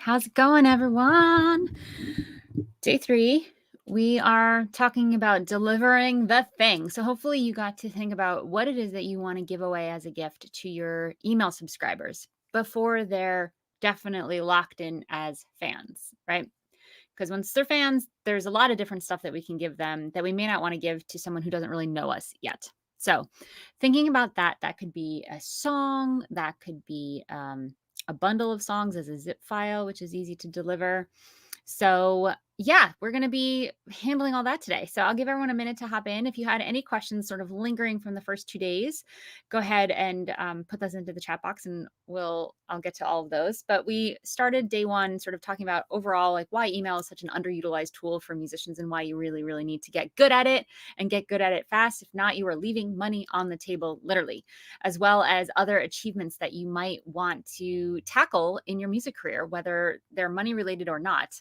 How's it going, everyone? Day 3, we are talking about delivering the thing. So hopefully you got to think about what it is that you want to give away as a gift to your email subscribers before they're definitely locked in as fans, right? Because once they're fans, there's a lot of different stuff that we can give them that we may not want to give to someone who doesn't really know us yet. So thinking about that, that could be a song, that could be a bundle of songs as a zip file, which is easy to deliver. So, yeah, we're going to be handling all that today. So, I'll give everyone a minute to hop in. If you had any questions sort of lingering from the first 2 days, go ahead and put those into the chat box and I'll get to all of those. But we started day 1 sort of talking about overall like why email is such an underutilized tool for musicians and why you really, really need to get good at it and get good at it fast. If not, you are leaving money on the table, literally, as well as other achievements that you might want to tackle in your music career, whether they're money related or not.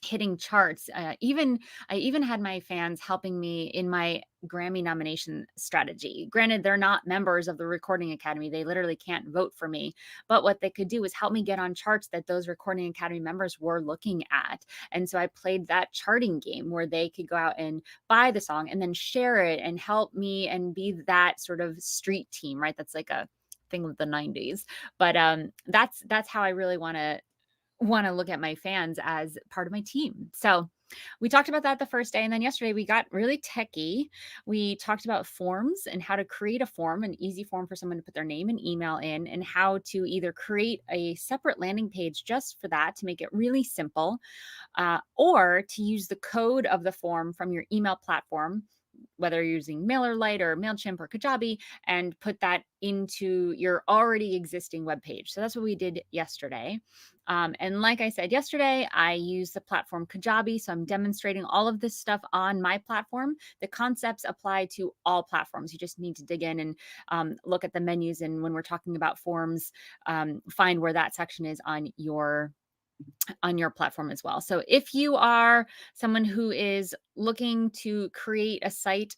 Hitting charts. I even had my fans helping me in my Grammy nomination strategy. Granted, they're not members of the Recording Academy. They literally can't vote for me. But what they could do is help me get on charts that those Recording Academy members were looking at. And so I played that charting game where they could go out and buy the song and then share it and help me and be that sort of street team, right? That's like a thing of the 90s. But that's how I really want to look at my fans as part of my team. So we talked about that the first day. And then yesterday we got really techie. We talked about forms and how to create a form, an easy form for someone to put their name and email in, and how to either create a separate landing page just for that to make it really simple, or to use the code of the form from your email platform, whether you're using MailerLite or MailChimp or Kajabi, and put that into your already existing web page. So that's what we did yesterday. And like I said yesterday, I use the platform Kajabi. So I'm demonstrating all of this stuff on my platform. The concepts apply to all platforms. You just need to dig in and look at the menus. And when we're talking about forms, find where that section is on your platform as well. So if you are someone who is looking to create a site,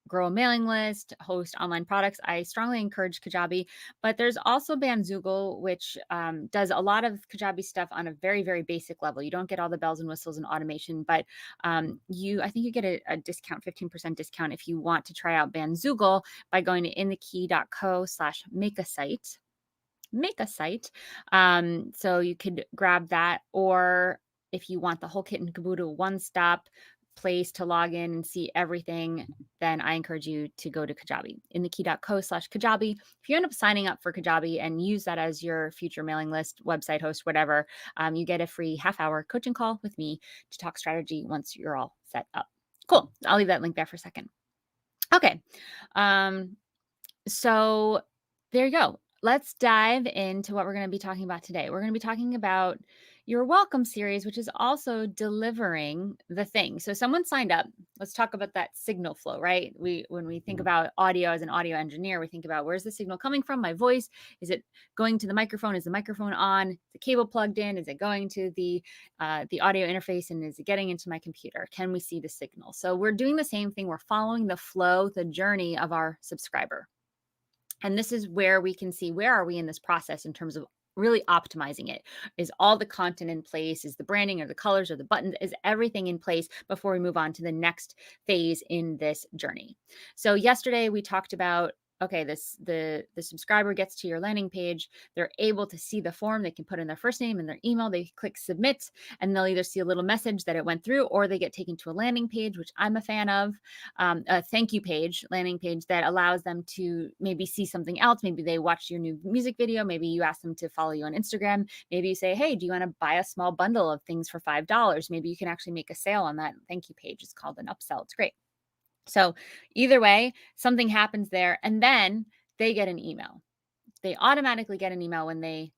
grow a mailing list, host online products, I strongly encourage Kajabi. But there's also Bandzoogle, which does a lot of Kajabi stuff on a very, very basic level. You don't get all the bells and whistles and automation, but I think you get a discount, 15% discount if you want to try out Bandzoogle by going to inthekey.co/make a site. So you could grab that, or if you want the whole kit and caboodle, one-stop place to log in and see everything, then I encourage you to go to Kajabi, inthekey.co/Kajabi. If you end up signing up for Kajabi and use that as your future mailing list, website host, whatever, you get a free half-hour coaching call with me to talk strategy once you're all set up. Cool. I'll leave that link there for a second. Okay. So there you go. Let's dive into what we're going to be talking about today. We're going to be talking about your welcome series, which is also delivering the thing. So someone signed up. Let's talk about that signal flow, right? When we think about audio as an audio engineer, we think about where's the signal coming from? My voice? Is it going to the microphone? Is the microphone on? Is the cable plugged in? Is it going to the audio interface, and is it getting into my computer? Can we see the signal? So we're doing the same thing. We're following the flow, the journey of our subscriber. And this is where we can see where are we in this process in terms of really optimizing it. Is all the content in place? Is the branding or the colors or the buttons? Is everything in place before we move on to the next phase in this journey? So yesterday we talked about, okay, the subscriber gets to your landing page. They're able to see the form. They can put in their first name and their email. They click submit, and they'll either see a little message that it went through, or they get taken to a landing page, which I'm a fan of, a thank you page, landing page that allows them to maybe see something else. Maybe they watched your new music video. Maybe you ask them to follow you on Instagram. Maybe you say, hey, do you want to buy a small bundle of things for $5? Maybe you can actually make a sale on that thank you page. It's called an upsell. It's great. So either way, something happens there, and then they get an email. They automatically get an email when they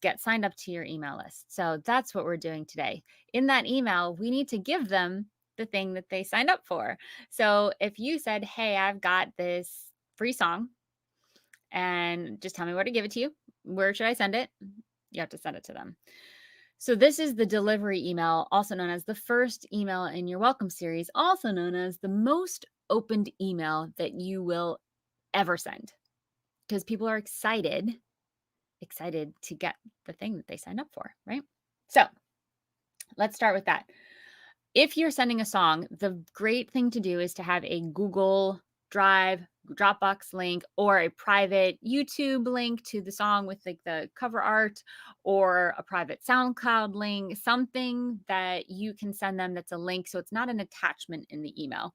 get signed up to your email list. So that's what we're doing today. In that email, we need to give them the thing that they signed up for. So if you said, hey, I've got this free song, and just tell me where to give it to you, where should I send it? You have to send it to them. So this is the delivery email, also known as the first email in your welcome series, also known as the most opened email that you will ever send, because people are excited excited to get the thing that they signed up for, right? So let's start with that. If you're sending a song, the great thing to do is to have a Google Drive, Dropbox link, or a private YouTube link to the song with like the cover art, or a private SoundCloud link, something that you can send them that's a link. So it's not an attachment in the email.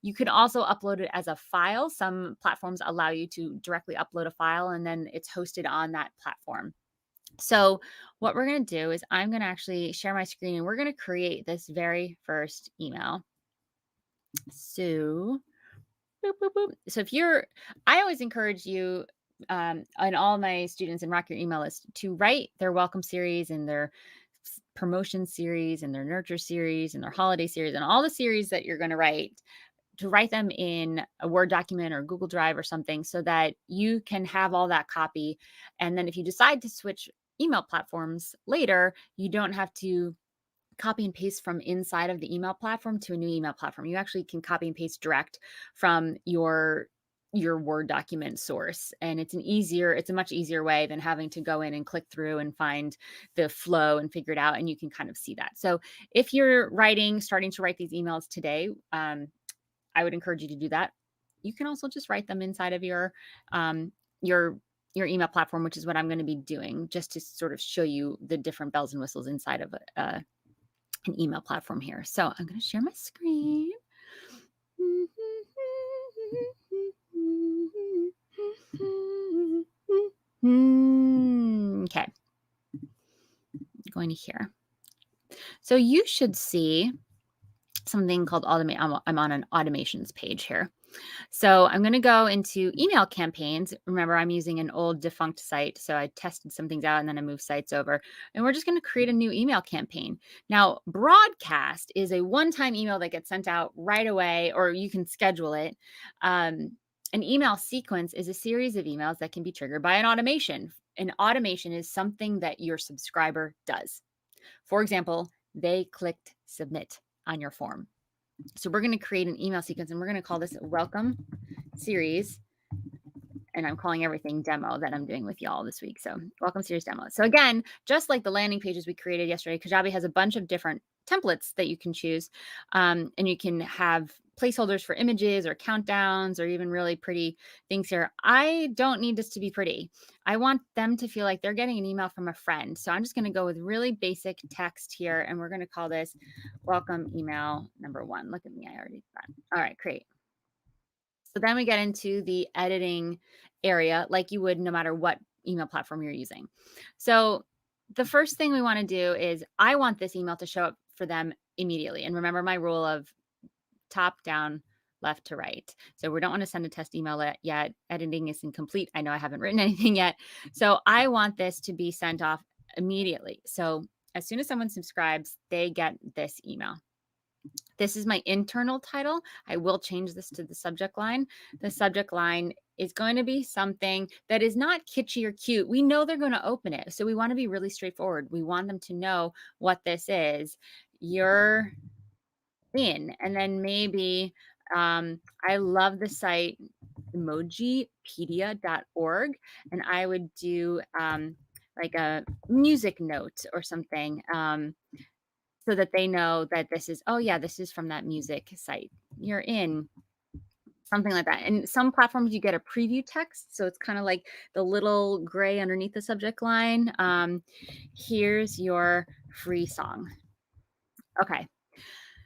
You can also upload it as a file. Some platforms allow you to directly upload a file and then it's hosted on that platform. So what we're going to do is I'm going to actually share my screen and we're going to create this very first email. So, boop, boop, boop. So if you're, I always encourage you and all my students in Rock Your Email List to write their welcome series and their promotion series and their nurture series and their holiday series and all the series that you're going to write them in a Word document or Google Drive or something so that you can have all that copy. And then if you decide to switch email platforms later, you don't have to copy and paste from inside of the email platform to a new email platform. You actually can copy and paste direct from your Word document source. And it's a much easier way than having to go in and click through and find the flow and figure it out. And you can kind of see that. So if you're starting to write these emails today, I would encourage you to do that. You can also just write them inside of um, your email platform, which is what I'm going to be doing, just to sort of show you the different bells and whistles inside of an email platform here. So I'm going to share my screen. Okay. Going to here. So you should see something called automate. I'm on an automations page here. So I'm going to go into email campaigns. Remember, I'm using an old defunct site. So I tested some things out and then I moved sites over. And we're just going to create a new email campaign. Now, broadcast is a one-time email that gets sent out right away, or you can schedule it. An email sequence is a series of emails that can be triggered by an automation. An automation is something that your subscriber does. For example, they clicked submit on your form. So we're going to create an email sequence and we're going to call this welcome series. And I'm calling everything demo that I'm doing with y'all this week. So welcome series demo. So again, just like the landing pages we created yesterday, Kajabi has a bunch of different templates that you can choose. And you can have placeholders for images or countdowns or even really pretty things here. I don't need this to be pretty. I want them to feel like they're getting an email from a friend. So I'm just going to go with really basic text here. And we're going to call this welcome email number 1. Look at me. I already did that. All right, great. So then we get into the editing area like you would no matter what email platform you're using. So the first thing we want to do is I want this email to show up for them immediately. And remember my rule of top down, left to right. So we don't want to send a test email yet. Editing is incomplete. I know I haven't written anything yet. So I want this to be sent off immediately. So as soon as someone subscribes, they get this email. This is my internal title. I will change this to the subject line. The subject line is going to be something that is not kitschy or cute. We know they're going to open it. So we want to be really straightforward. We want them to know what this is. You're in. And then maybe I love the site emojipedia.org. And I would do like a music note or something. So that they know that this is, oh yeah, this is from that music site. You're in, something like that. And some platforms you get a preview text. So it's kind of like the little gray underneath the subject line. Here's your free song. Okay.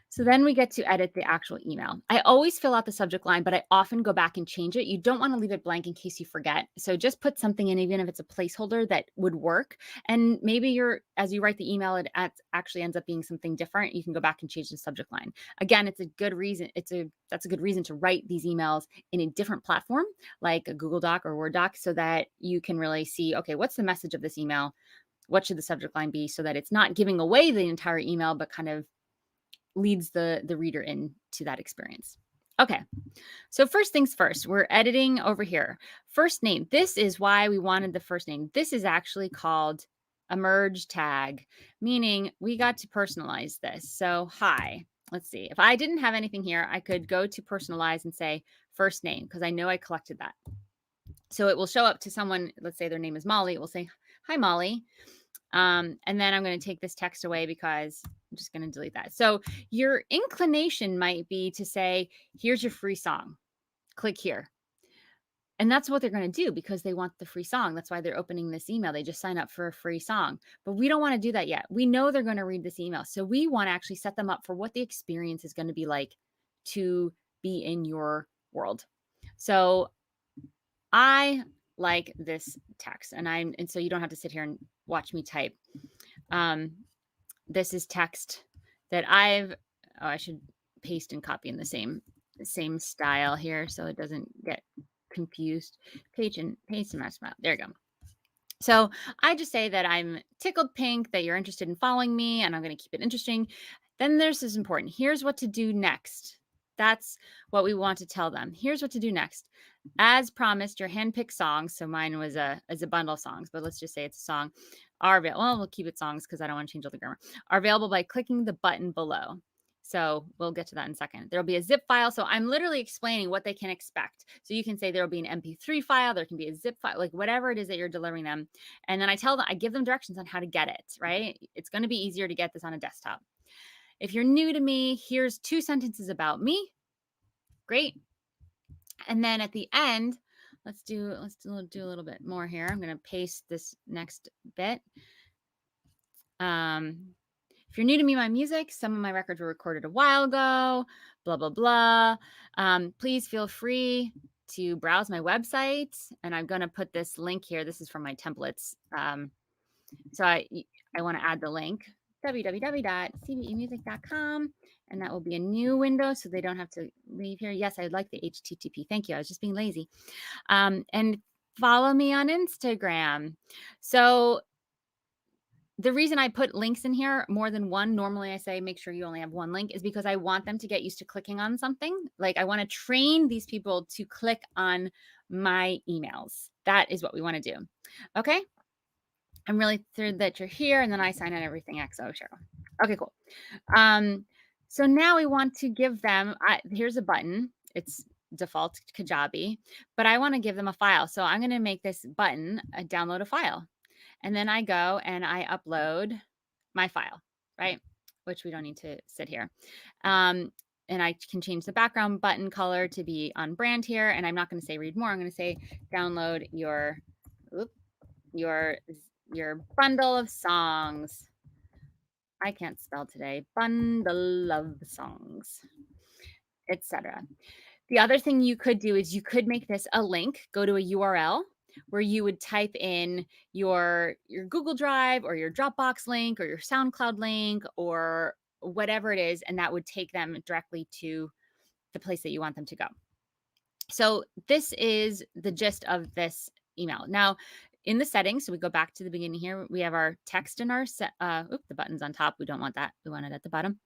So then we get to edit the actual email. I always fill out the subject line, but I often go back and change it. You don't want to leave it blank in case you forget. So just put something in, even if it's a placeholder that would work. And maybe as you write the email, it actually ends up being something different. You can go back and change the subject line. Again, it's a good reason. That's a good reason to write these emails in a different platform, like a Google Doc or Word doc, so that you can really see, okay, what's the message of this email? What should the subject line be so that it's not giving away the entire email, but kind of leads the reader into that experience. Okay, so first things first, we're editing over here. First name, this is why we wanted the first name. This is actually called a merge tag, meaning we got to personalize this. So hi, let's see. If I didn't have anything here, I could go to personalize and say first name, because I know I collected that. So it will show up to someone, let's say their name is Molly. It will say, "Hi, Molly." And then I'm going to take this text away because I'm just going to delete that. So your inclination might be to say, "Here's your free song. Click here." And that's what they're going to do because they want the free song. That's why they're opening this email. They just sign up for a free song. But we don't want to do that yet. We know they're going to read this email. So we want to actually set them up for what the experience is going to be like to be in your world. So I like this text, and so you don't have to sit here and watch me type. Um, this is text that I should paste and copy in the same style here so it doesn't get confused. Paste and match. There you go. So I just say that I'm tickled pink, that you're interested in following me, and I'm going to keep it interesting. Then there's this important. Here's what to do next. That's what we want to tell them. Here's what to do next. As promised, your handpicked songs. So mine was a bundle of songs, but let's just say it's a song. Are available. Well, we'll keep it songs because I don't want to change all the grammar. Are available by clicking the button below. So we'll get to that in a second. There'll be a zip file. So I'm literally explaining what they can expect. So you can say there'll be an MP3 file, there can be a zip file, like whatever it is that you're delivering them. And then I give them directions on how to get it, right? It's going to be easier to get this on a desktop. If you're new to me, here's 2 sentences about me. Great. And then at the end, let's do a little bit more here. I'm going to paste this next bit. If you're new to me, my music, some of my records were recorded a while ago, blah, blah, blah. Please feel free to browse my website. And I'm going to put this link here. This is from my templates. So I want to add the link, www.cbemusic.com. And that will be a new window so they don't have to leave here. Yes, I like the HTTP. Thank you. I was just being lazy. And follow me on Instagram. So the reason I put links in here more than one, normally I say make sure you only have one link, is because I want them to get used to clicking on something. Like I want to train these people to click on my emails. That is what we want to do. Okay. I'm really thrilled that you're here. And then I sign on everything XO Cheryl. Okay, cool. So now we want to give them, here's a button. It's default Kajabi, but I want to give them a file. So I'm going to make this button download a file. And then I go and I upload my file, right? Which we don't need to sit here. And I can change the background button color to be on brand here. And I'm not going to say read more. I'm going to say download your bundle of songs. I can't spell today. Bundle of songs, etc. The other thing you could do is you could make this a link, go to a URL where you would type in your Google Drive or your Dropbox link or your SoundCloud link or whatever it is, and that would take them directly to the place that you want them to go. So this is the gist of this email. Now, in the settings, so we go back to the beginning here, we have our text and our the button's on top. We don't want that. We want it at the bottom.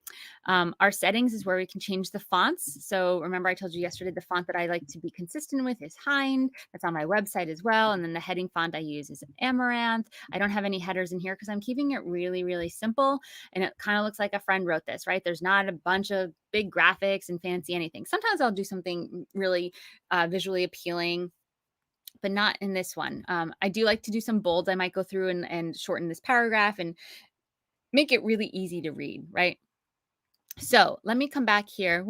Our settings is where we can change the fonts. So remember I told you yesterday, the font that I like to be consistent with is Hind. That's on my website as well. And then the heading font I use is Amaranth. I don't have any headers in here because I'm keeping it really, really simple. And it kind of looks like a friend wrote this, right? There's not a bunch of big graphics and fancy anything. Sometimes I'll do something really visually appealing, but not in this one. I do like to do some bolds. I might go through and shorten this paragraph and make it really easy to read, right? So let me come back here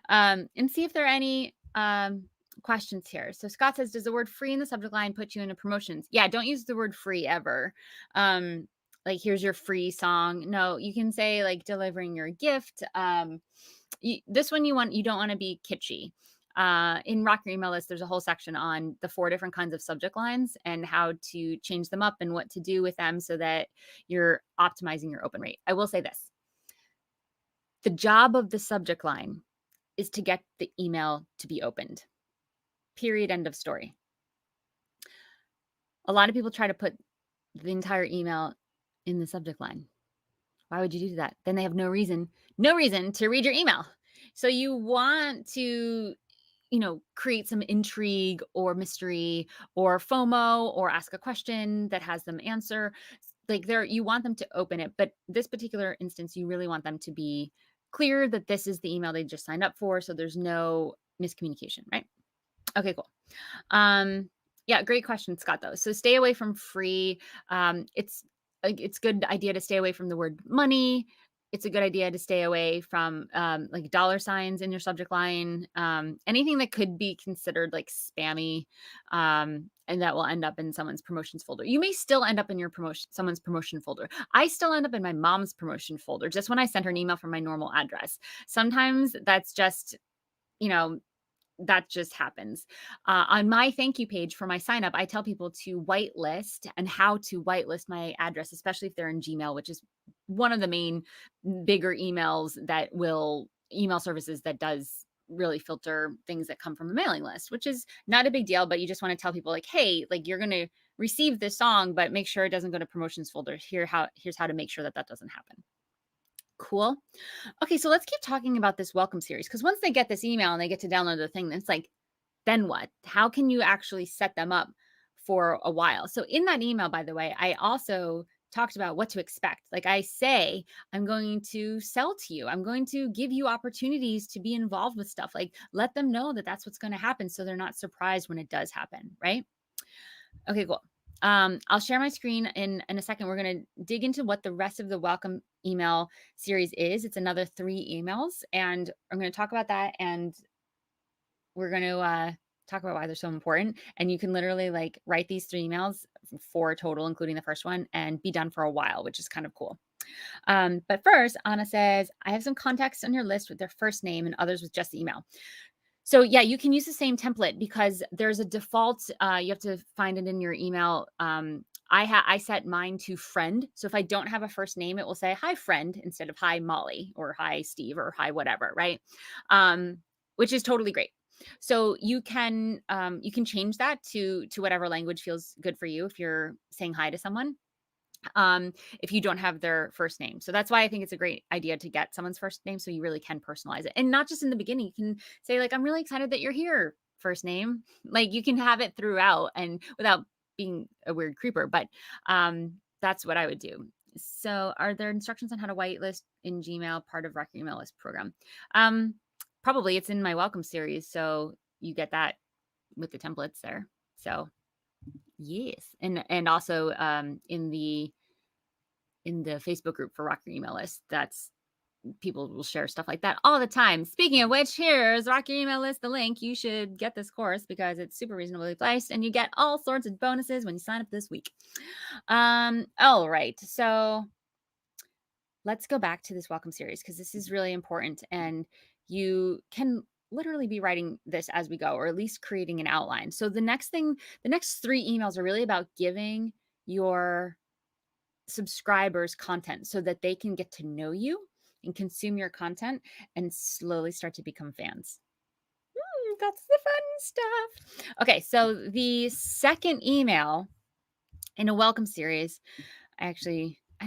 and see if there are any questions here. So Scott says, does the word free in the subject line put you into promotions? Yeah, don't use the word free ever. Like, here's your free song. No, you can say like delivering your gift. This one you don't want to be kitschy. In Rock Your Email List, there's a whole section on the 4 different kinds of subject lines and how to change them up and what to do with them so that you're optimizing your open rate. I will say this. The job of the subject line is to get the email to be opened. Period. End of story. A lot of people try to put the entire email in the subject line. Why would you do that? Then they have no reason to read your email. So you want to, create some intrigue or mystery or FOMO or ask a question that has them answer. Like you want them to open it. But this particular instance, you really want them to be clear that this is the email they just signed up for. So there's no miscommunication, right? Okay, cool. Yeah, great question, Scott, though. So stay away from free. It's like it's good idea to stay away from the word money. It's a good idea to stay away from like dollar signs in your subject line. Anything that could be considered like spammy, and that will end up in someone's promotions folder. You may still end up in your someone's promotion folder. I still end up in my mom's promotion folder just when I send her an email from my normal address. Sometimes that's just, you know, that just happens. On my thank you page for my sign up, I tell people to whitelist and how to whitelist my address, especially if they're in Gmail, which is one of the main bigger email services that does really filter things that come from a mailing list, which is not a big deal, but you just want to tell people like, hey, like you're going to receive this song, but make sure it doesn't go to promotions folder. Here's how to make sure that that doesn't happen. Cool. Okay, so let's keep talking about this welcome series because once they get this email and they get to download the thing, then it's like, then what? How can you actually set them up for a while? So in that email, by the way, I also talked about what to expect. Like I say, I'm going to sell to you. I'm going to give you opportunities to be involved with stuff. Like let them know that that's what's going to happen so they're not surprised when it does happen, right? Okay, cool. I'll share my screen in a second. We're going to dig into what the rest of the welcome email series is. It's another 3 emails, and I'm going to talk about that, and we're going to talk about why they're so important. And you can literally like write these 3 emails, 4 total, including the first one, and be done for a while, which is kind of cool. But first, Anna says, I have some contacts on your list with their first name and others with just the email. So yeah, you can use the same template because there's a default. You have to find it in your email. I set mine to friend. So if I don't have a first name, it will say hi friend instead of hi Molly or hi Steve or hi whatever, right? Which is totally great. So you can change that to whatever language feels good for you if you're saying hi to someone, if you don't have their first name. So that's why I think it's a great idea to get someone's first name so you really can personalize it. And not just in the beginning. You can say like, I'm really excited that you're here, first name. Like you can have it throughout and without being a weird creeper, but that's what I would do. So are there instructions on how to whitelist in Gmail, part of Rock Your Email List program? Probably it's in my welcome series. So you get that with the templates there. So yes. And also in the Facebook group for Rock Your Email List. That's people will share stuff like that all the time. Speaking of which, here's Rock Your Email List, the link. You should get this course because it's super reasonably priced and you get all sorts of bonuses when you sign up this week. All right. So let's go back to this welcome series because this is really important and you can literally be writing this as we go or at least creating an outline. So the next 3 emails are really about giving your subscribers content so that they can get to know you and consume your content and slowly start to become fans. That's the fun stuff. Okay, so the second email in a welcome series, I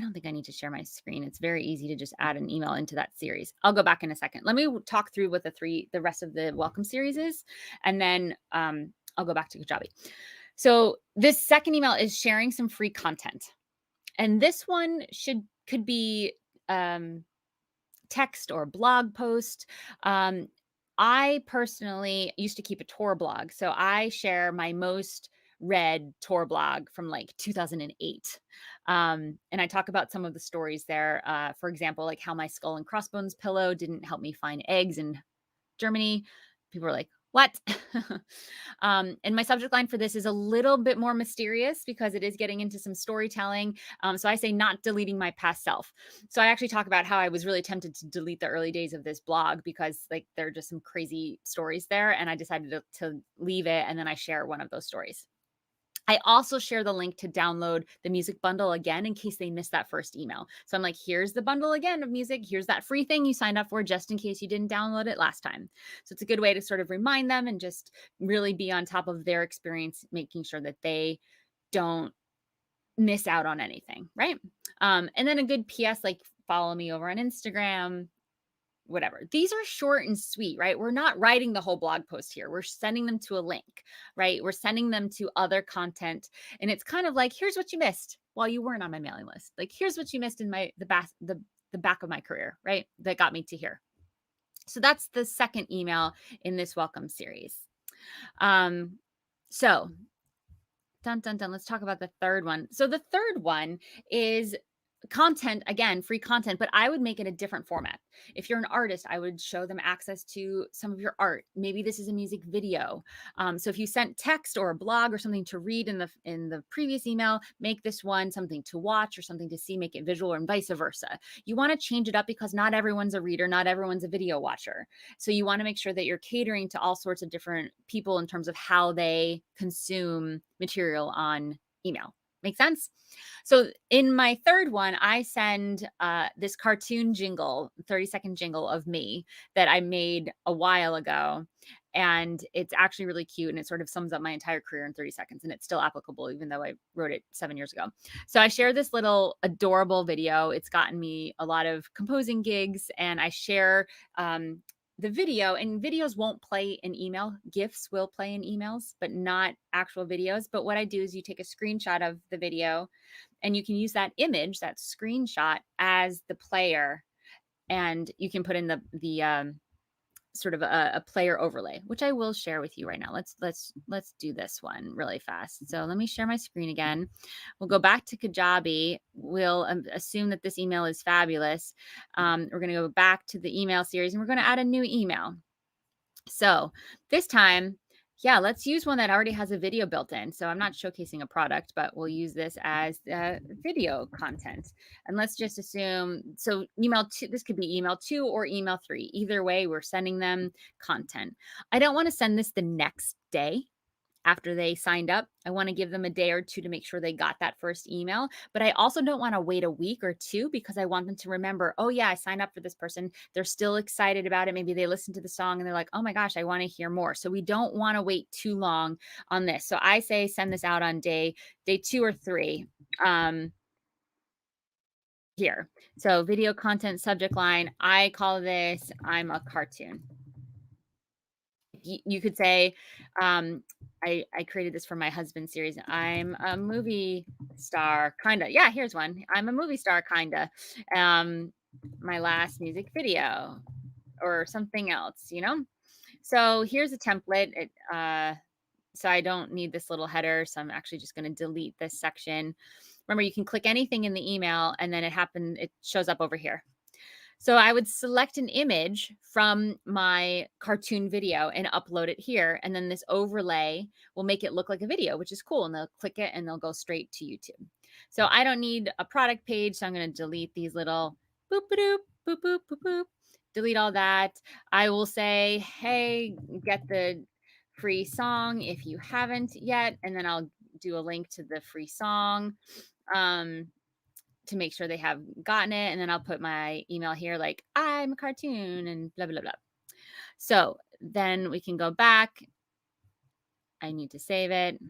don't think I need to share my screen. It's very easy to just add an email into that series. I'll go back in a second. Let me talk through what the rest of the welcome series is, and then I'll go back to Kajabi. So this second email is sharing some free content. And this one could be text or blog post. I personally used to keep a Tor blog, so I share my most read Tor blog from like 2008, and I talk about some of the stories there. For example, like how my skull and crossbones pillow didn't help me find eggs in Germany. People were like, what? And my subject line for this is a little bit more mysterious because it is getting into some storytelling. So I say not deleting my past self. So I actually talk about how I was really tempted to delete the early days of this blog because like there are just some crazy stories there. And I decided to leave it. And then I share one of those stories. I also share the link to download the music bundle again in case they missed that first email. So I'm like, here's the bundle again of music. Here's that free thing you signed up for just in case you didn't download it last time. So it's a good way to sort of remind them and just really be on top of their experience, making sure that they don't miss out on anything, right? And then a good PS like follow me over on Instagram, whatever. These are short and sweet, right? We're not writing the whole blog post here. We're sending them to a link, right? We're sending them to other content. And it's kind of like, here's what you missed while you weren't on my mailing list. Like, here's what you missed in the back of my career, right? That got me to here. So that's the second email in this welcome series. So dun, dun, dun. Let's talk about the third one. So the third one is content, again, free content, but I would make it a different format. If you're an artist, I would show them access to some of your art. Maybe this is a music video. So if you sent text or a blog or something to read in the previous email, make this one something to watch or something to see, make it visual, and vice versa. You want to change it up because not everyone's a reader, not everyone's a video watcher. So you want to make sure that you're catering to all sorts of different people in terms of how they consume material on email. Make sense? So in my third one, I send this cartoon jingle, 30-second jingle of me that I made a while ago. And it's actually really cute. And it sort of sums up my entire career in 30 seconds. And it's still applicable, even though I wrote it 7 years ago. So I share this little adorable video. It's gotten me a lot of composing gigs. And I share the video, and videos won't play in email. GIFs will play in emails, but not actual videos. But what I do is you take a screenshot of the video and you can use that image, that screenshot, as the player, and you can put in the sort of a player overlay, which I will share with you right now. Let's do this one really fast. So let me share my screen again. We'll go back to Kajabi. We'll assume that this email is fabulous. We're going to go back to the email series and we're going to add a new email. So this time, yeah, let's use one that already has a video built in. So I'm not showcasing a product, but we'll use this as video content. And let's just assume, so email 2, this could be email 2 or email 3. Either way, we're sending them content. I don't want to send this the next day after they signed up. I want to give them a day or two to make sure they got that first email. But I also don't want to wait a week or two because I want them to remember, oh yeah, I signed up for this person. They're still excited about it. Maybe they listen to the song and they're like, oh my gosh, I want to hear more. So we don't want to wait too long on this. So I say send this out on day 2 or 3. Here. So video content subject line, I call this, I'm a cartoon. You could say, I created this for my husband's series. I'm a movie star, kinda. Yeah, here's one. I'm a movie star, kinda. My last music video or something else, you know? So here's a template. So I don't need this little header. So I'm actually just going to delete this section. Remember, you can click anything in the email and then it shows up over here. So I would select an image from my cartoon video and upload it here. And then this overlay will make it look like a video, which is cool. And they'll click it and they'll go straight to YouTube. So I don't need a product page. So I'm going to delete these little boop, boop, boop, boop, boop, boop. Delete all that. I will say, hey, get the free song if you haven't yet. And then I'll do a link to the free song. To make sure they have gotten it. And then I'll put my email here, like I'm a cartoon and blah, blah, blah. So then we can go back. I need to save it.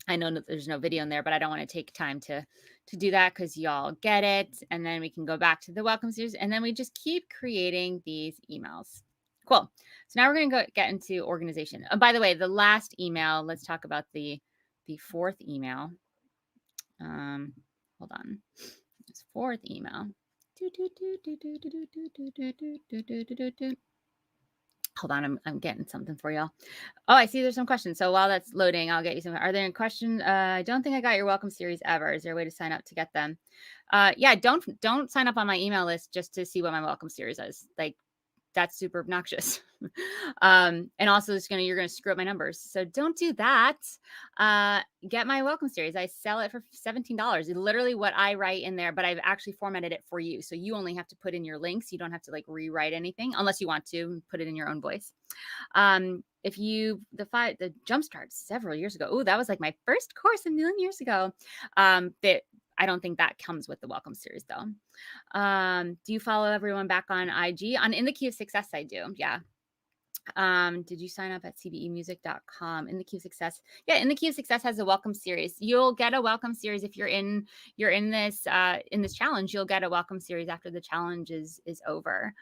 I know that there's no video in there, but I don't want to take time to do that because y'all get it. And then we can go back to the welcome series and then we just keep creating these emails. Cool. So now we're going to get into organization. Oh, by the way, the last email, let's talk about the fourth email. Hold on. This fourth email. Hold on, I'm getting something for y'all. Oh, I see there's some questions. So while that's loading, I'll get you some. Are there any questions? I don't think I got your welcome series ever. Is there a way to sign up to get them? Yeah, don't sign up on my email list just to see what my welcome series is. Like, that's super obnoxious. And also you're gonna screw up my numbers. So don't do that. Get my welcome series. I sell it for $17. It's literally what I write in there, but I've actually formatted it for you. So you only have to put in your links. You don't have to like rewrite anything unless you want to put it in your own voice. If the Jumpstart several years ago. Oh, that was like my first course a million years ago. That I don't think that comes with the welcome series though. Do you follow everyone back on IG? On In the Key of Success, I do. Yeah. Did you sign up at cbemusic.com? In the Key of Success? Yeah, In the Key of Success has a welcome series. You'll get a welcome series if you're in this challenge. You'll get a welcome series after the challenge is over.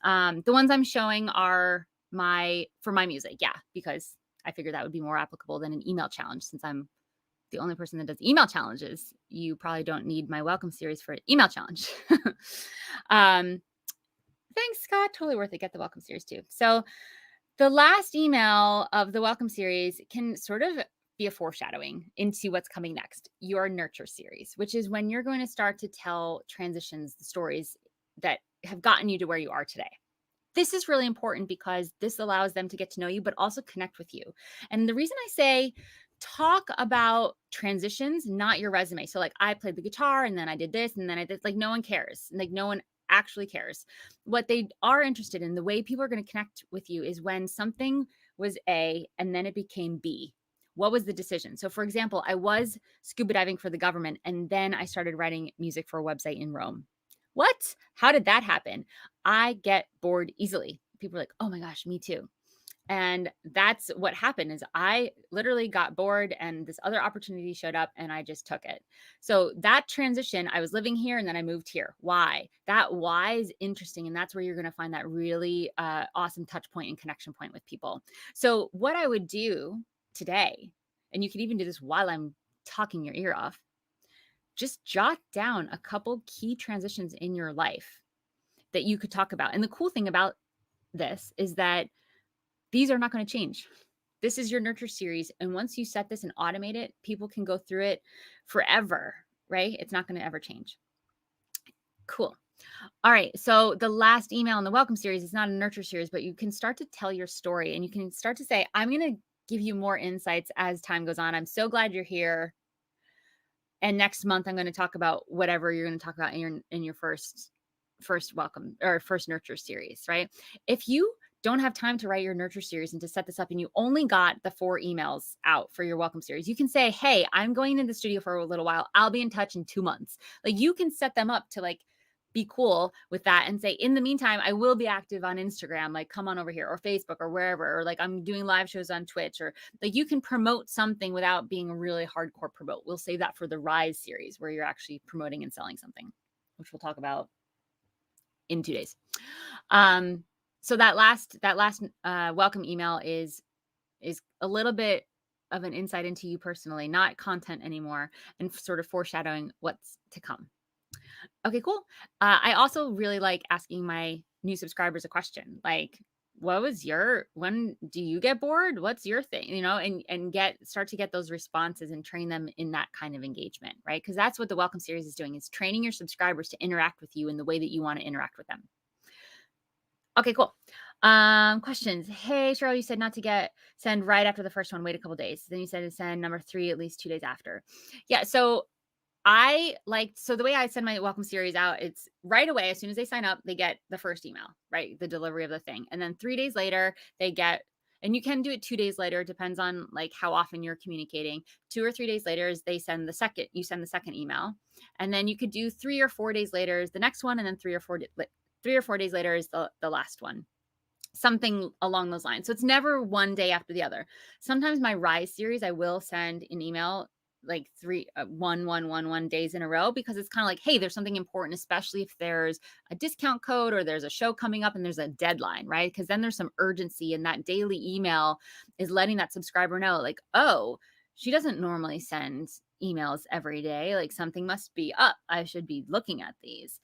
The ones I'm showing are for my music. Yeah, because I figured that would be more applicable than an email challenge since I'm the only person that does email challenges. You probably don't need my welcome series for an email challenge. Thanks, Scott. Totally worth it. Get the welcome series too. So the last email of the welcome series can sort of be a foreshadowing into what's coming next, your nurture series, which is when you're going to start to tell transitions, the stories that have gotten you to where you are today. This is really important because this allows them to get to know you, but also connect with you. And the reason I say talk about transitions, not your resume. So, like, I played the guitar and then I did this and then I did, like, no one cares. Like, no one actually cares. What they are interested in, the way people are going to connect with you is when something was A and then it became B. What was the decision? So, for example, I was scuba diving for the government and then I started writing music for a website in Rome. What? How did that happen? I get bored easily. People are like, "Oh my gosh, me too." And that's what happened is I literally got bored and this other opportunity showed up and I just took it. So that transition, I was living here and then I moved here. Why? That why is interesting. And that's where you're going to find that really awesome touch point and connection point with people. So what I would do today, and you could even do this while I'm talking your ear off, just jot down a couple key transitions in your life that you could talk about. And the cool thing about this is that these are not going to change. This is your nurture series. And once you set this and automate it, people can go through it forever, right? It's not going to ever change. Cool. All right. So the last email in the welcome series is not a nurture series, but you can start to tell your story and you can start to say, I'm going to give you more insights as time goes on. I'm so glad you're here. And next month, I'm going to talk about whatever you're going to talk about in your first welcome or first nurture series, right? If you don't have time to write your nurture series and to set this up and you only got the 4 emails out for your welcome series, you can say, hey, I'm going in the studio for a little while. I'll be in touch in 2 months. Like, you can set them up to, like, be cool with that and say, in the meantime, I will be active on Instagram, like, come on over here, or Facebook, or wherever, or like I'm doing live shows on Twitch, or like you can promote something without being a really hardcore promote. We'll save that for the Rise series where you're actually promoting and selling something, which we'll talk about in 2 days. So that last welcome email is a little bit of an insight into you personally, not content anymore, and sort of foreshadowing what's to come. Okay, cool. I also really like asking my new subscribers a question, like, when do you get bored? What's your thing? And start to get those responses and train them in that kind of engagement, right? Because that's what the welcome series is doing, is training your subscribers to interact with you in the way that you want to interact with them. Okay, cool. Questions. Hey, Cheryl, you said not to send right after the first one, wait a couple days. Then you said to send number 3 at least 2 days after. Yeah, so the way I send my welcome series out, it's right away. As soon as they sign up, they get the first email, right? The delivery of the thing. And then 3 days later, and you can do it 2 days later. It depends on, like, how often you're communicating. 2 or 3 days later is you send the second email. And then you could do 3 or 4 days later is the next one. And then 3 or 4 days later is the last one. Something along those lines. So it's never one day after the other. Sometimes my Rise series, I will send an email like 1 days in a row, because it's kind of like, hey, there's something important, especially if there's a discount code or there's a show coming up and there's a deadline, right? Because then there's some urgency, and that daily email is letting that subscriber know, like, oh, she doesn't normally send emails every day. Like, something must be up. I should be looking at these.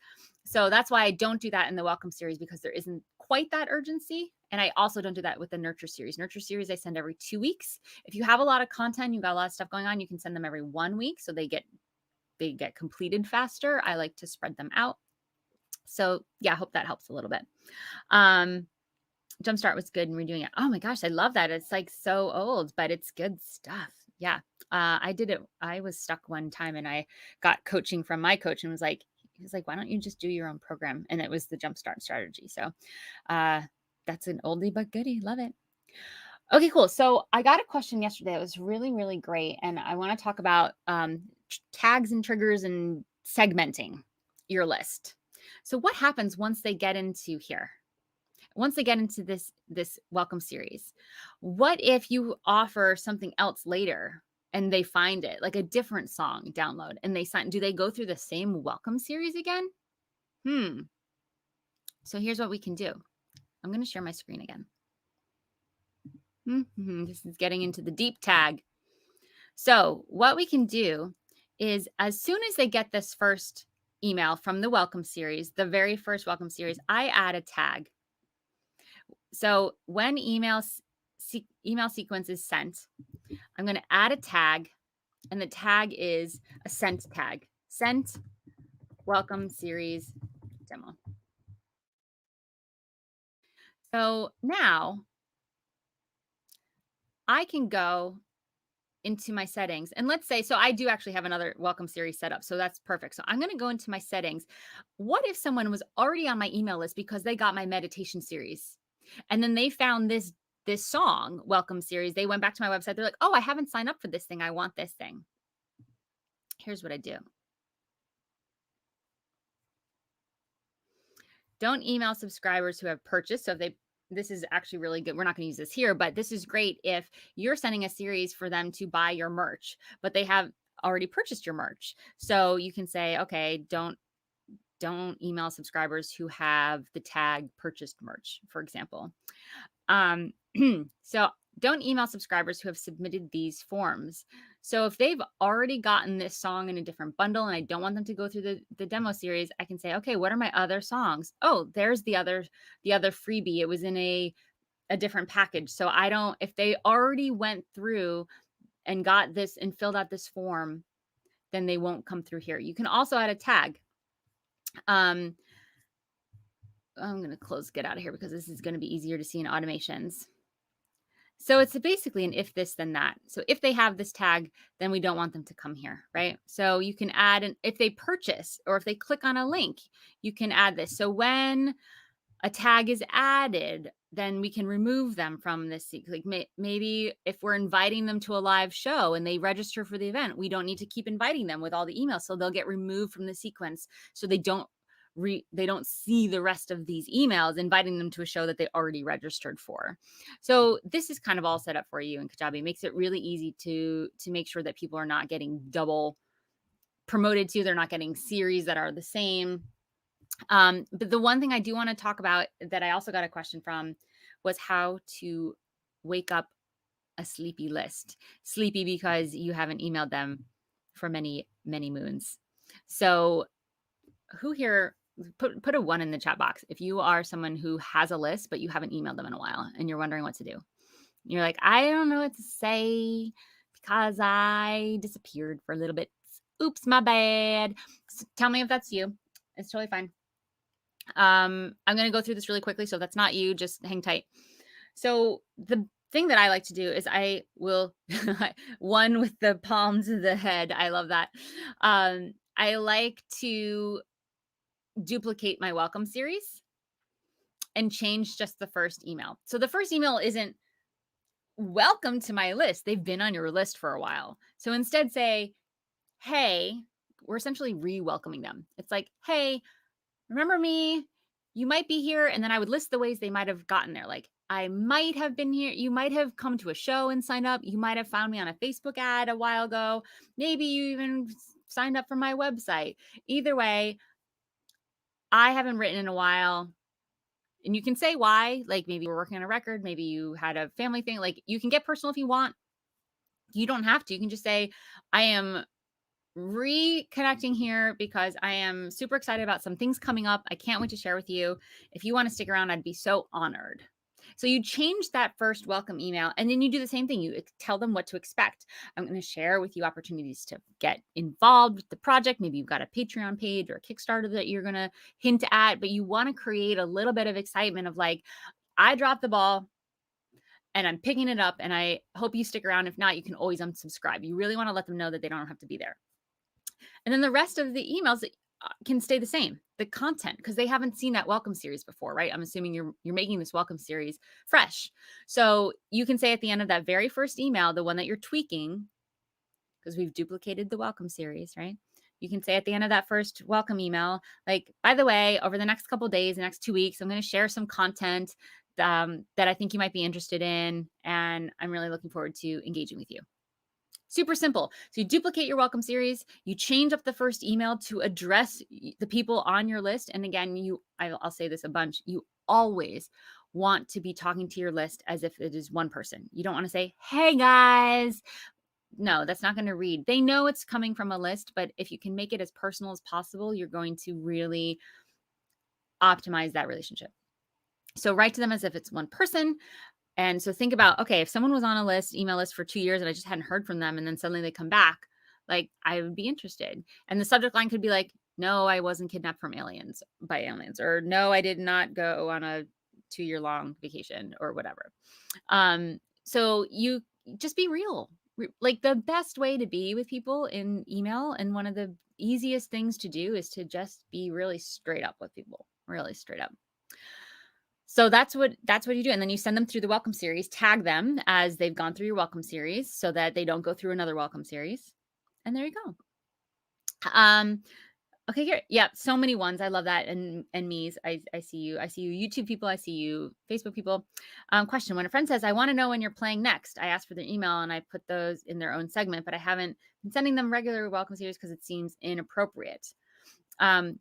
So that's why I don't do that in the welcome series, because there isn't quite that urgency. And I also don't do that with the nurture series. Nurture series, I send every 2 weeks. If you have a lot of content, you've got a lot of stuff going on, you can send them every 1 week. So they get completed faster. I like to spread them out. So yeah, I hope that helps a little bit. Jumpstart was good and redoing it. Oh my gosh, I love that. It's like so old, but it's good stuff. Yeah. I did it. I was stuck one time and I got coaching from my coach, and he was like, why don't you just do your own program? And it was the Jumpstart strategy. So that's an oldie but goodie. Love it. Okay, cool. So I got a question yesterday that was really, really great. And I want to talk about tags and triggers and segmenting your list. So what happens once they get into here? Once they get into this welcome series, what if you offer something else later and they find it, like a different song download, and do they go through the same welcome series again? So here's what we can do. I'm going to share my screen again. This is getting into the deep tag. So what we can do is, as soon as they get this first email from the welcome series, the very first welcome series, I add a tag. So when email sequence is sent, I'm going to add a tag, and the tag is a sent tag. Sent welcome series demo. So now I can go into my settings, and let's say, so I do actually have another welcome series set up. So that's perfect. So I'm going to go into my settings. What if someone was already on my email list because they got my meditation series and then they found this song welcome series? They went back to my website. They're like, "Oh, I haven't signed up for this thing. I want this thing." Here's what I do. Don't email subscribers who have purchased. So if they, this is actually really good. We're not going to use this here, but this is great if you're sending a series for them to buy your merch, but they have already purchased your merch. So you can say, okay, don't email subscribers who have the tag purchased merch, for example. So don't email subscribers who have submitted these forms. So if they've already gotten this song in a different bundle and I don't want them to go through the demo series, I can say, okay, what are my other songs? Oh, there's the other freebie. It was in a different package. So I don't, if they already went through and got this and filled out this form, then they won't come through here. You can also add a tag. I'm going to get out of here because this is going to be easier to see in automations. So it's basically an if this, then that. So if they have this tag, then we don't want them to come here, right? So you can add an, if they purchase or if they click on a link, you can add this. So when a tag is added, then we can remove them from this. Like maybe if we're inviting them to a live show and they register for the event, we don't need to keep inviting them with all the emails. So they'll get removed from the sequence. So they don't see the rest of these emails inviting them to a show that they already registered for. So this is kind of all set up for you in Kajabi. It makes it really easy to make sure that people are not getting double promoted to, they're not getting series that are the same. But the one thing I do want to talk about that I also got a question from was how to wake up a sleepy list. Sleepy because you haven't emailed them for many, many moons. So who here, put a 1 in the chat box if you are someone who has a list, but you haven't emailed them in a while and you're wondering what to do. You're like, I don't know what to say because I disappeared for a little bit. Oops, my bad. So tell me if that's you. It's totally fine. I'm going to go through this really quickly. So if that's not you, just hang tight. So the thing that I like to do is I will one with the palms of the head. I love that. I like to duplicate my welcome series and change just the first email. So the first email isn't welcome to my list. They've been on your list for a while. So instead say, hey, we're essentially re-welcoming them. It's like, hey, remember me? You might be here. And then I would list the ways they might have gotten there. Like, I might have been here. You might have come to a show and signed up. You might have found me on a Facebook ad a while ago. Maybe you even signed up for my website. Either way, I haven't written in a while. And you can say why, like maybe you're working on a record, maybe you had a family thing. Like you can get personal if you want. You don't have to. You can just say, I am reconnecting here because I am super excited about some things coming up. I can't wait to share with you. If you want to stick around, I'd be so honored. So you change that first welcome email and then you do the same thing. You tell them what to expect. I'm going to share with you opportunities to get involved with the project. Maybe you've got a Patreon page or a Kickstarter that you're going to hint at, but you want to create a little bit of excitement of like, I dropped the ball and I'm picking it up and I hope you stick around. If not, you can always unsubscribe. You really want to let them know that they don't have to be there. And then the rest of the emails can stay the same, the content, because they haven't seen that welcome series before, right? I'm assuming you're making this welcome series fresh. So you can say at the end of that very first email, the one that you're tweaking, because we've duplicated the welcome series, right? You can say at the end of that first welcome email, like, by the way, over the next couple of days, the next 2 weeks, I'm going to share some content that I think you might be interested in. And I'm really looking forward to engaging with you. Super simple. So you duplicate your welcome series, you change up the first email to address the people on your list. And again, I'll say this a bunch, you always want to be talking to your list as if it is one person. You don't want to say, hey guys. No, that's not going to read. They know it's coming from a list, but if you can make it as personal as possible, you're going to really optimize that relationship. So write to them as if it's one person. And so think about, okay, if someone was on a list, email list for 2 years and I just hadn't heard from them and then suddenly they come back, like I would be interested. And the subject line could be like, "No, I wasn't kidnapped from aliens by aliens," or "No, I did not go on a 2-year long vacation," or whatever. So you just be real. Like the best way to be with people in email, and one of the easiest things to do, is to just be really straight up with people, really straight up. So that's what you do, and then you send them through the welcome series, tag them as they've gone through your welcome series so that they don't go through another welcome series, and there you go. Um, okay, here, yeah, so many ones. I love that, and me's. I see you. I see you, YouTube people. I see you, Facebook people. Question: when a friend says, "I want to know when you're playing next," I ask for their email and I put those in their own segment, but I haven't been sending them regular welcome series because it seems inappropriate. Um,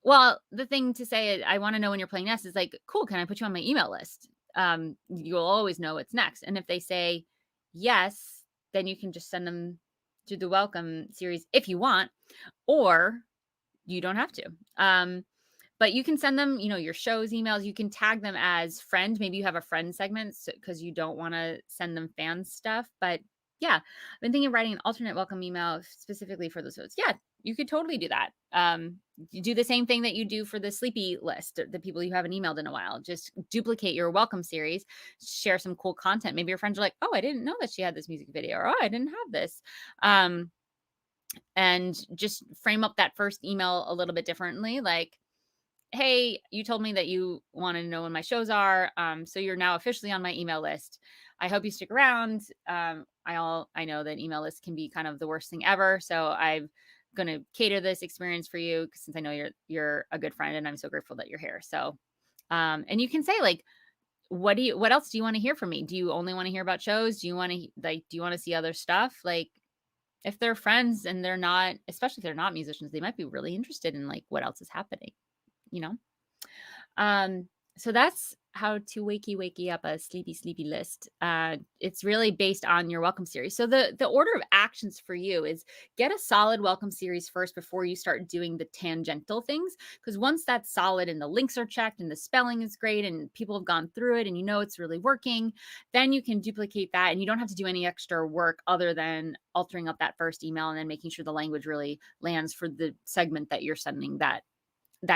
Well, the thing to say is, "I wanna know when you're playing next," is like, "Cool, can I put you on my email list?" You'll always know what's next, and if they say yes, then you can just send them to the welcome series if you want, or you don't have to. But you can send them, your show's emails. You can tag them as friend. Maybe you have a friend segment because you don't want to send them fan stuff. But yeah, I've been thinking of writing an alternate welcome email specifically for those folks. Yeah, you could totally do that. You do the same thing that you do for the sleepy list, the people you haven't emailed in a while. Just duplicate your welcome series, share some cool content. Maybe your friends are like, "Oh, I didn't know that she had this music video," or, "Oh, I didn't have this." Um, and just frame up that first email a little bit differently. Like, "Hey, you told me that you wanted to know when my shows are. So you're now officially on my email list. I hope you stick around. I know that email lists can be kind of the worst thing ever. So I'm gonna cater this experience for you since I know you're a good friend and I'm so grateful that you're here." So and you can say like, what else do you want to hear from me? Do you only want to hear about shows? Do you want to see other stuff? Like, if they're friends and they're not, especially if they're not musicians, they might be really interested in like what else is happening, you know? Um, so that's how to wakey up a sleepy list. It's really based on your welcome series. So the order of actions for you is, get a solid welcome series first before you start doing the tangential things. Because once that's solid and the links are checked and the spelling is great and people have gone through it and you know it's really working, then you can duplicate that and you don't have to do any extra work other than altering up that first email and then making sure the language really lands for the segment that you're sending that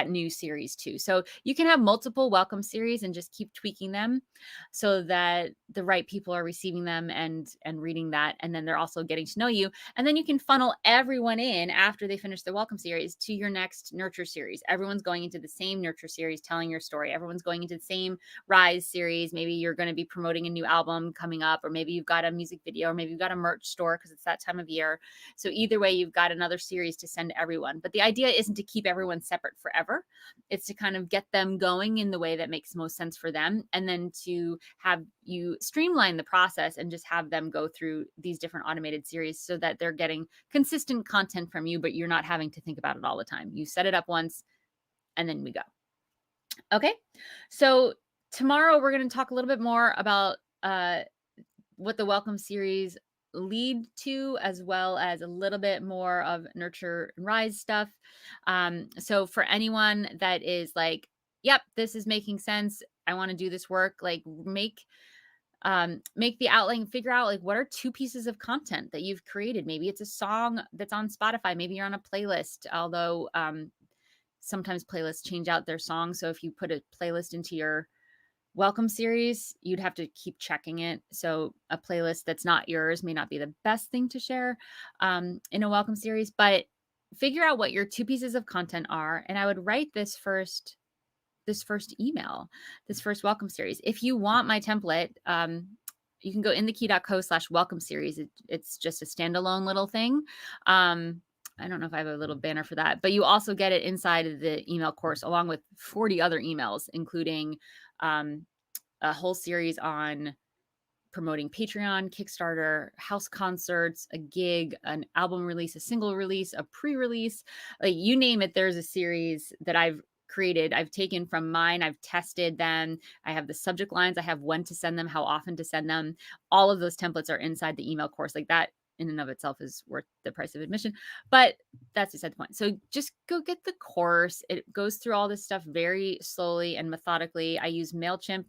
new series too. So you can have multiple welcome series and just keep tweaking them so that the right people are receiving them and reading that, and then they're also getting to know you, and then you can funnel everyone in after they finish the welcome series to your next nurture series. Everyone's going into the same nurture series telling your story. Everyone's going into the same rise series. Maybe you're going to be promoting a new album coming up, or maybe you've got a music video, or maybe you've got a merch store because it's that time of year. So either way, you've got another series to send to everyone. But the idea isn't to keep everyone separate forever. It's to kind of get them going in the way that makes most sense for them, and then to have you streamline the process and just have them go through these different automated series so that they're getting consistent content from you, but you're not having to think about it all the time. You set it up once and then we go. Okay. So tomorrow we're going to talk a little bit more about what the welcome series lead to, as well as a little bit more of nurture and rise stuff. So for anyone that is like, "Yep, this is making sense. I want to do this work," like make the outline, figure out like, what are two pieces of content that you've created. Maybe it's a song that's on Spotify. Maybe you're on a playlist, although sometimes playlists change out their songs. So if you put a playlist into your welcome series, you'd have to keep checking it. So a playlist that's not yours may not be the best thing to share in a welcome series, but figure out what your two pieces of content are. And I would write this first email, this first welcome series. If you want my template, you can go inthekey.co/welcome series. It's just a standalone little thing. I don't know if I have a little banner for that, but you also get it inside of the email course along with 40 other emails, including um, a whole series on promoting Patreon, Kickstarter, house concerts, a gig, an album release, a single release, a pre-release, like you name it. There's a series that I've created. I've taken from mine. I've tested them. I have the subject lines. I have when to send them, how often to send them. All of those templates are inside the email course. Like that in and of itself is worth the price of admission. But that's beside the point. So just go get the course. It goes through all this stuff very slowly and methodically. I use MailChimp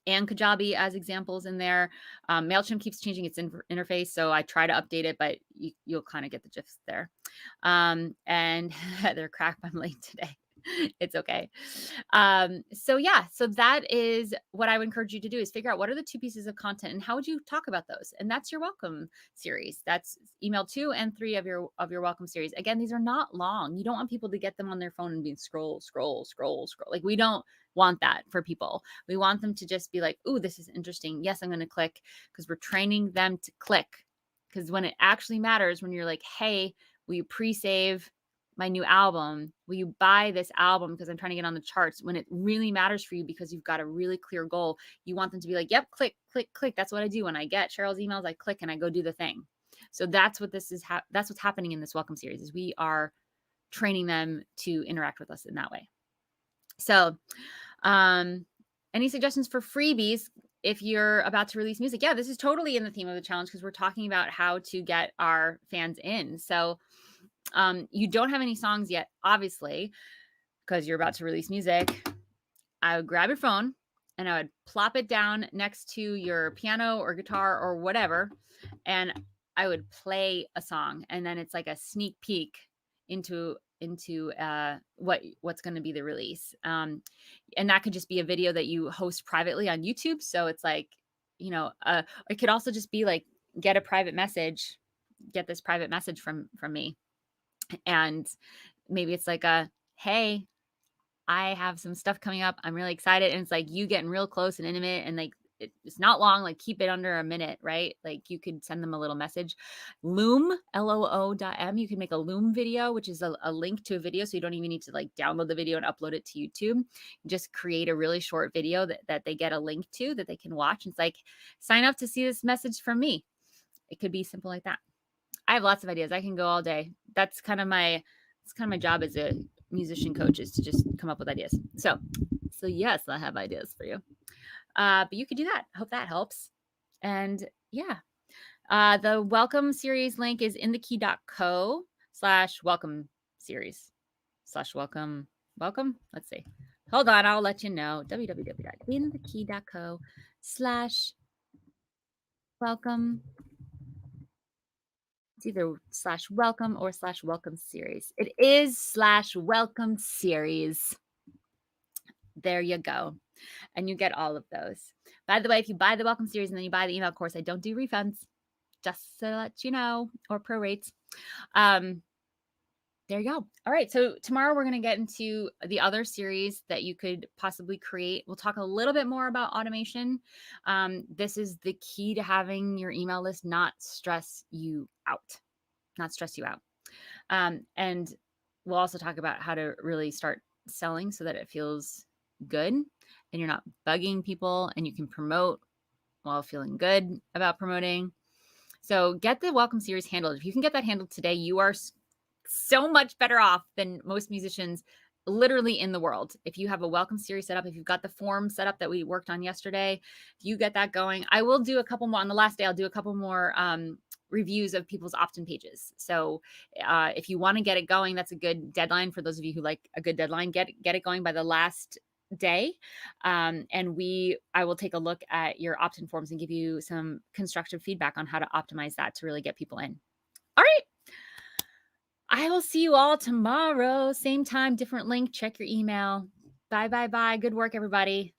and Kajabi as examples in there. MailChimp keeps changing its interface, so I try to update it, but you'll kind of get the gist there. And they're crap, I'm late today. It's okay. So yeah, so that is what I would encourage you to do is figure out what are the two pieces of content and how would you talk about those? And that's your welcome series. That's email 2 and 3 of your welcome series. Again, these are not long. You don't want people to get them on their phone and be scroll, scroll, scroll, scroll. Like we don't want that for people. We want them to just be like, "Ooh, this is interesting. Yes, I'm going to click," because we're training them to click. Because when it actually matters, when you're like, "Hey, will you pre-save my new album? Will you buy this album because I'm trying to get on the charts?" When it really matters for you because you've got a really clear goal, you want them to be like, "Yep, click, click, click." That's what I do when I get Cheryl's emails. I click and I go do the thing. So that's what this is. That's what's happening in this welcome series is we are training them to interact with us in that way. So, any suggestions for freebies if you're about to release music? Yeah, this is totally in the theme of the challenge because we're talking about how to get our fans in. So, you don't have any songs yet, obviously, because you're about to release music. I would grab your phone and I would plop it down next to your piano or guitar or whatever, and I would play a song, and then it's like a sneak peek into what's going to be the release. And that could just be a video that you host privately on YouTube. So it's like, it could also just be like get this private message from me, and maybe it's like hey, I have some stuff coming up. I'm really excited. And it's like you getting real close and intimate and like it's not long, like keep it under a minute, right? Like you could send them a little message. Loom, LOO.m. You can make a Loom video, which is a link to a video. So you don't even need to like download the video and upload it to YouTube. Just create a really short video that they get a link to that they can watch. It's like, sign up to see this message from me. It could be simple like that. I have lots of ideas. I can go all day. That's kind of my job as a musician coach is to just come up with ideas. So yes, I have ideas for you. But you could do that. I hope that helps. And yeah, the welcome series link is inthekey.co/welcome series /welcome. Welcome. Let's see. Hold on. I'll let you know. www.inthekey.co/welcome. It's either /welcome or /welcome series. It is /welcome series. There you go. And you get all of those. By the way, if you buy the welcome series and then you buy the email course, I don't do refunds, just to let you know, or prorates. There you go. All right. So tomorrow we're going to get into the other series that you could possibly create. We'll talk a little bit more about automation. This is the key to having your email list not stress you out. And we'll also talk about how to really start selling so that it feels good and you're not bugging people and you can promote while feeling good about promoting. So get the welcome series handled. If you can get that handled today, you are so much better off than most musicians literally in the world. If you have a welcome series set up, if you've got the form set up that we worked on yesterday, if you get that going, I will do a couple more on the last day. I'll do a couple more reviews of people's opt-in pages. So if you want to get it going, that's a good deadline for those of you who like a good deadline. Get it going by the last day. And I will take a look at your opt-in forms and give you some constructive feedback on how to optimize that to really get people in. All right. I will see you all tomorrow. Same time, different link. Check your email. Bye, bye, bye. Good work, everybody.